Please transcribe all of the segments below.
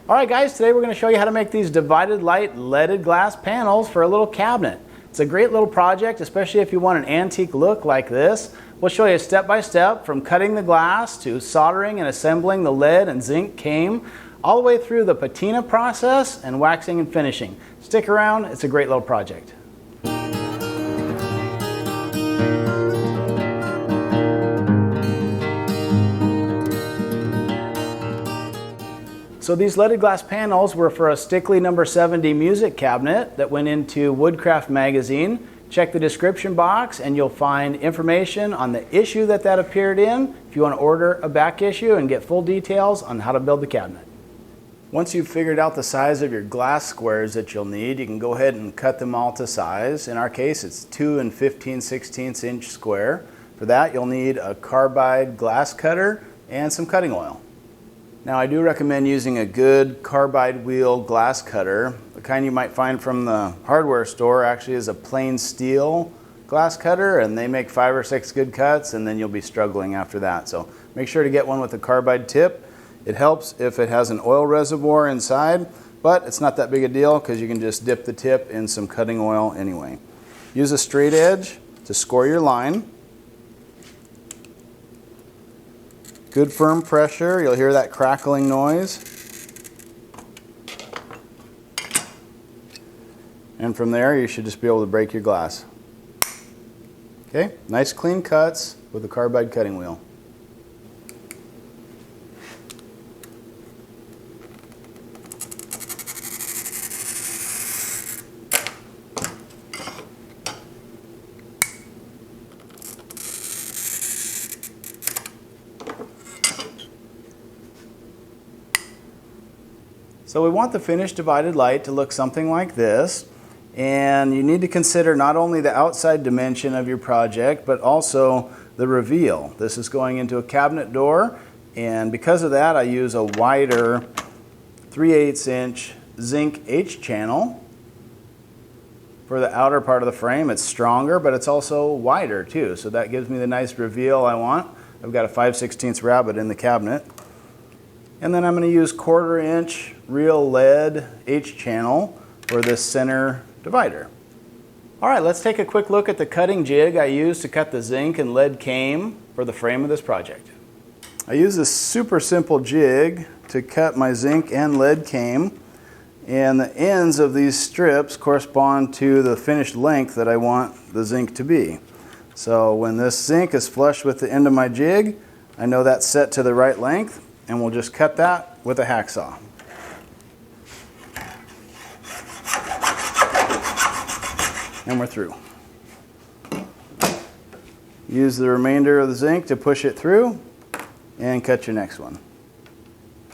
Alright guys, today we're going to show you how to make these divided light leaded glass panels for a little cabinet. It's a great little project, especially if you want an antique look like this. We'll show you step by step from cutting the glass to soldering and assembling the lead and zinc cane, all the way through the patina process and waxing and finishing. Stick around, it's a great little project. So these leaded glass panels were for a Stickley number 70 music cabinet that went into Woodcraft Magazine. Check the description box and you'll find information on the issue that appeared in if you want to order a back issue and get full details on how to build the cabinet. Once you've figured out the size of your glass squares that you'll need, you can go ahead and cut them all to size. In our case, it's 2 and 15/16 inch square. For that, you'll need a carbide glass cutter and some cutting oil. Now I do recommend using a good carbide wheel glass cutter. The kind you might find from the hardware store actually is a plain steel glass cutter, and they make 5 or 6 good cuts and then you'll be struggling after that. So make sure to get one with a carbide tip. It helps if it has an oil reservoir inside, but it's not that big a deal because you can just dip the tip in some cutting oil anyway. Use a straight edge to score your line. Good firm pressure, you'll hear that crackling noise. And from there you should just be able to break your glass. Okay, nice clean cuts with a carbide cutting wheel. So we want the finished divided light to look something like this, and you need to consider not only the outside dimension of your project but also the reveal. This is going into a cabinet door, and because of that I use a wider 3/8 inch zinc H channel for the outer part of the frame. It's stronger, but it's also wider too, so that gives me the nice reveal I want. I've got a 5/16 rabbet in the cabinet. And then I'm going to use 1/4 inch real lead H channel for this center divider. Alright, let's take a quick look at the cutting jig I used to cut the zinc and lead cane for the frame of this project. I use this super simple jig to cut my zinc and lead cane, and the ends of these strips correspond to the finished length that I want the zinc to be. So when this zinc is flush with the end of my jig, I know that's set to the right length, and we'll just cut that with a hacksaw. And we're through. Use the remainder of the zinc to push it through and cut your next one.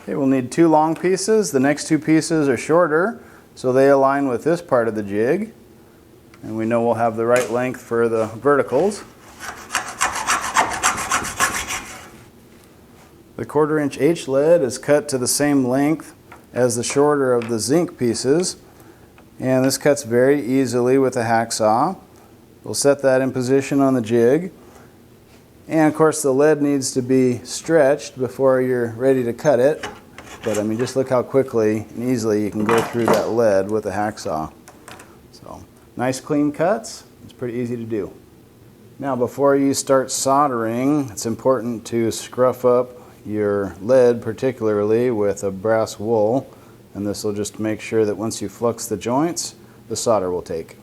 Okay, we'll need 2 long pieces. The next 2 pieces are shorter, so they align with this part of the jig, and we know we'll have the right length for the verticals. The 1/4 inch H lead is cut to the same length as the shorter of the zinc pieces, and this cuts very easily with a hacksaw. We'll set that in position on the jig, and of course the lead needs to be stretched before you're ready to cut it, but I mean just look how quickly and easily you can go through that lead with a hacksaw. So nice clean cuts, it's pretty easy to do. Now before you start soldering, it's important to scruff up your lead, particularly with a brass wool, and this will just make sure that once you flux the joints, the solder will take.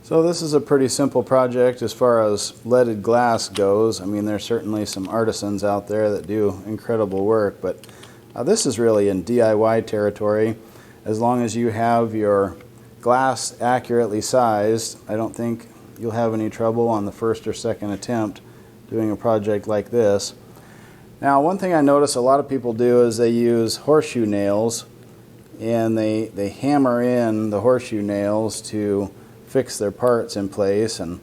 So this is a pretty simple project as far as leaded glass goes. I mean, there's certainly some artisans out there that do incredible work, but this is really in DIY territory. As long as you have your glass accurately sized, I don't think you'll have any trouble on the first or second attempt doing a project like this. Now, one thing I notice a lot of people do is they use horseshoe nails, and they hammer in the horseshoe nails to fix their parts in place, and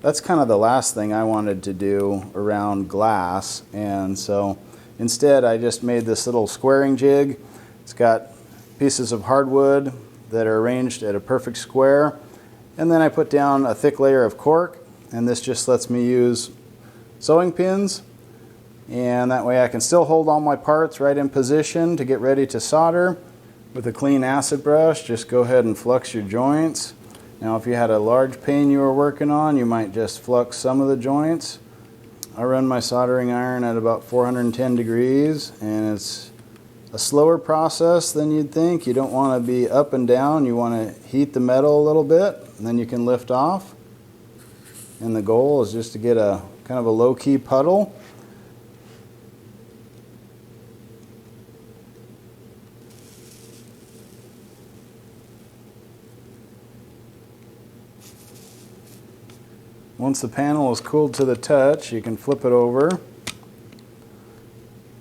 that's kind of the last thing I wanted to do around glass. And so instead I just made this little squaring jig. It's got pieces of hardwood that are arranged at a perfect square, and then I put down a thick layer of cork, and this just lets me use sewing pins and that way I can still hold all my parts right in position to get ready to solder. With a clean acid brush, just go ahead and flux your joints. Now if you had a large pane you were working on, you might just flux some of the joints. I run my soldering iron at about 410 degrees, and it's a slower process than you'd think. You don't want to be up and down. You want to heat the metal a little bit, and then you can lift off. And the goal is just to get a kind of a low-key puddle. Once the panel is cooled to the touch, you can flip it over.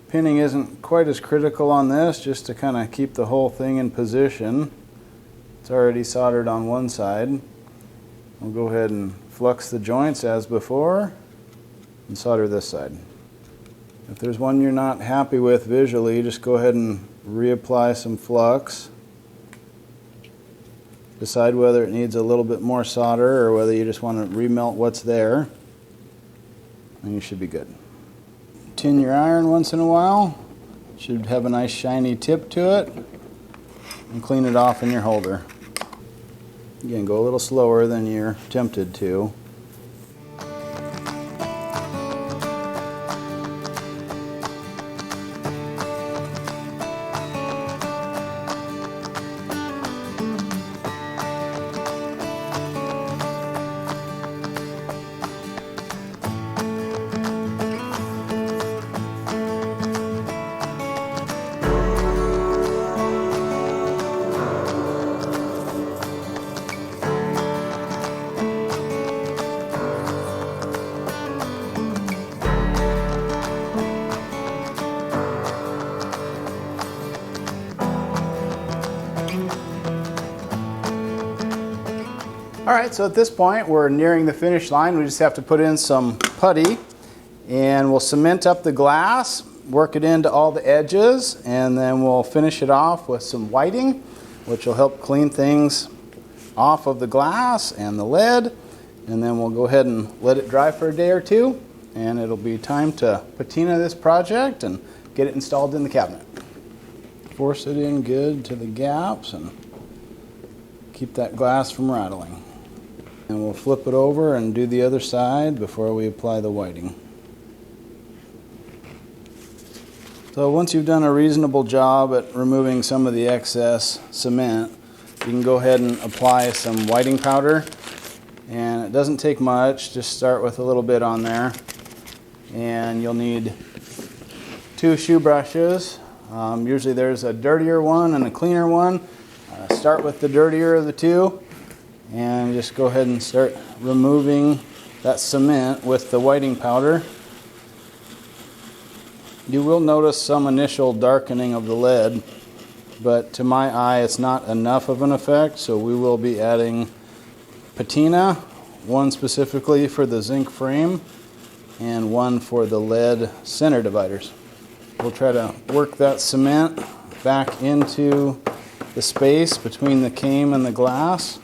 Pinning isn't quite as critical on this, just to kind of keep the whole thing in position. It's already soldered on one side. We'll go ahead and flux the joints as before and solder this side. If there's one you're not happy with visually, just go ahead and reapply some flux. Decide whether it needs a little bit more solder or whether you just want to remelt what's there, and you should be good. Tin your iron once in a while. Should have a nice shiny tip to it, and clean it off in your holder. Again, go a little slower than you're tempted to. Alright, so at this point we're nearing the finish line. We just have to put in some putty, and we'll cement up the glass, work it into all the edges, and then we'll finish it off with some whiting, which will help clean things off of the glass and the lead. And then we'll go ahead and let it dry for a day or two, and it'll be time to patina this project and get it installed in the cabinet. Force it in good to the gaps and keep that glass from rattling. And we'll flip it over and do the other side before we apply the whiting. So once you've done a reasonable job at removing some of the excess cement, you can go ahead and apply some whiting powder. And it doesn't take much, just start with a little bit on there. And you'll need 2 shoe brushes. Usually there's a dirtier one and a cleaner one. Start with the dirtier of the two, and just go ahead and start removing that cement with the whiting powder. You will notice some initial darkening of the lead, but to my eye it's not enough of an effect, so we will be adding patina, one specifically for the zinc frame and one for the lead center dividers. We'll try to work that cement back into the space between the cane and the glass.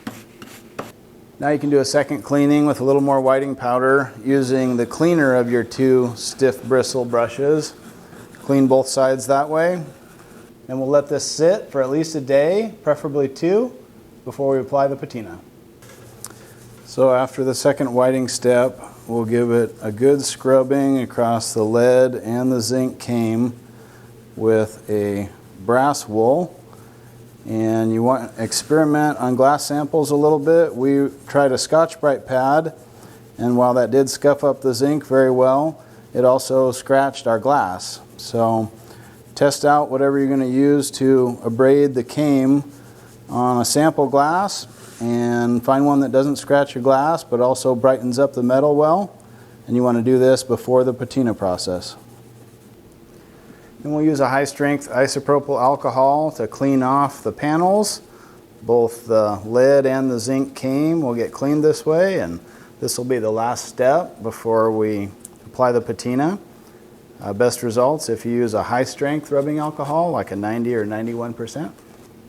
Now you can do a second cleaning with a little more whiting powder using the cleaner of your 2 stiff bristle brushes. Clean both sides that way. And we'll let this sit for at least a day, preferably 2, before we apply the patina. So after the second whiting step, we'll give it a good scrubbing across the lead and the zinc cane with a brass wool. And you want to experiment on glass samples a little bit. We tried a Scotch-Brite pad, and while that did scuff up the zinc very well, it also scratched our glass. So test out whatever you're going to use to abrade the cane on a sample glass, and find one that doesn't scratch your glass but also brightens up the metal well. And you want to do this before the patina process. Then we'll use a high-strength isopropyl alcohol to clean off the panels. Both the lead and the zinc cane will get cleaned this way, and this will be the last step before we apply the patina. Best results if you use a high-strength rubbing alcohol, like a 90 or 91%.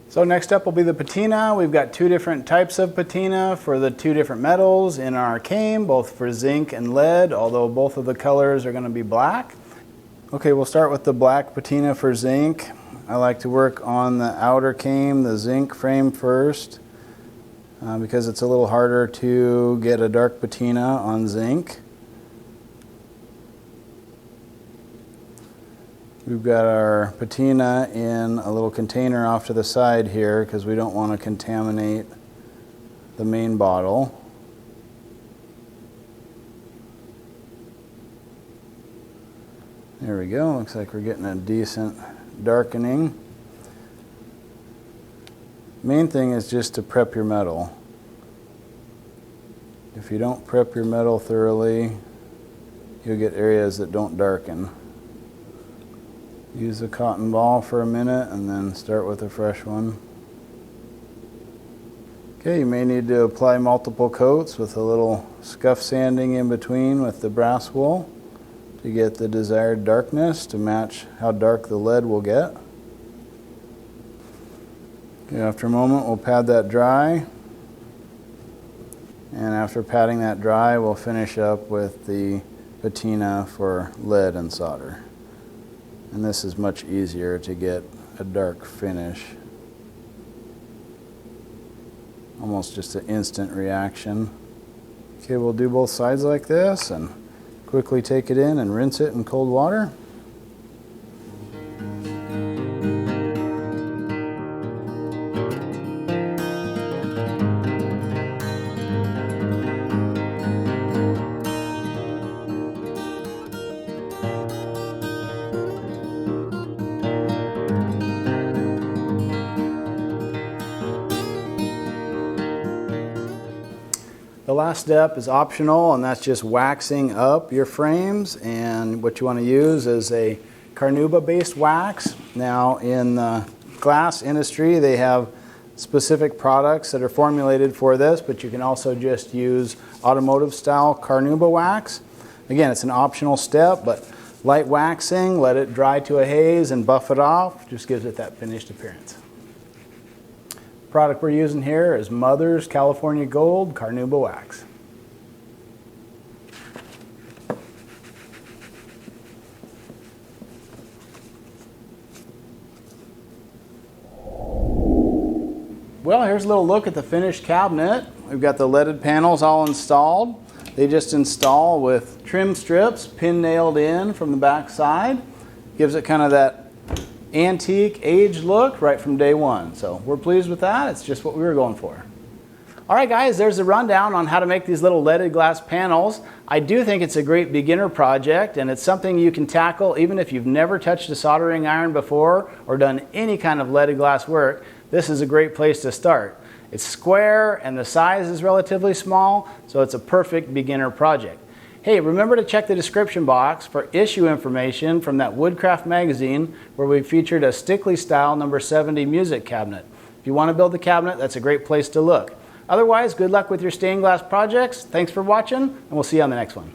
So next up will be the patina. We've got 2 different types of patina for the 2 different metals in our cane, both for zinc and lead, although both of the colors are going to be black. Okay, we'll start with the black patina for zinc. I like to work on the outer cane, the zinc frame first, because it's a little harder to get a dark patina on zinc. We've got our patina in a little container off to the side here because we don't want to contaminate the main bottle. There we go, looks like we're getting a decent darkening. Main thing is just to prep your metal. If you don't prep your metal thoroughly, you'll get areas that don't darken. Use a cotton ball for a minute and then start with a fresh one. Okay, you may need to apply multiple coats with a little scuff sanding in between with the brass wool to get the desired darkness to match how dark the lead will get. Okay, after a moment we'll pad that dry, and after patting that dry we'll finish up with the patina for lead and solder. And this is much easier to get a dark finish. Almost just an instant reaction. Okay, we'll do both sides like this and quickly take it in and rinse it in cold water. The last step is optional, and that's just waxing up your frames. And what you want to use is a carnauba-based wax. Now, in the glass industry, they have specific products that are formulated for this, but you can also just use automotive-style carnauba wax. Again, it's an optional step, but light waxing, let it dry to a haze, and buff it off. Just gives it that finished appearance. Product we're using here is Mother's California Gold Carnauba Wax. Well, here's a little look at the finished cabinet. We've got the leaded panels all installed. They just install with trim strips pin nailed in from the back side. Gives it kind of that antique aged look right from day one. So we're pleased with that. It's just what we were going for. All right, guys, there's a rundown on how to make these little leaded glass panels. I do think it's a great beginner project, and it's something you can tackle even if you've never touched a soldering iron before or done any kind of leaded glass work. This is a great place to start. It's square and the size is relatively small, so it's a perfect beginner project. Hey, remember to check the description box for issue information from that Woodcraft magazine where we featured a Stickley style number 70 music cabinet. If you want to build a cabinet, that's a great place to look. Otherwise, good luck with your stained glass projects. Thanks for watching, and we'll see you on the next one.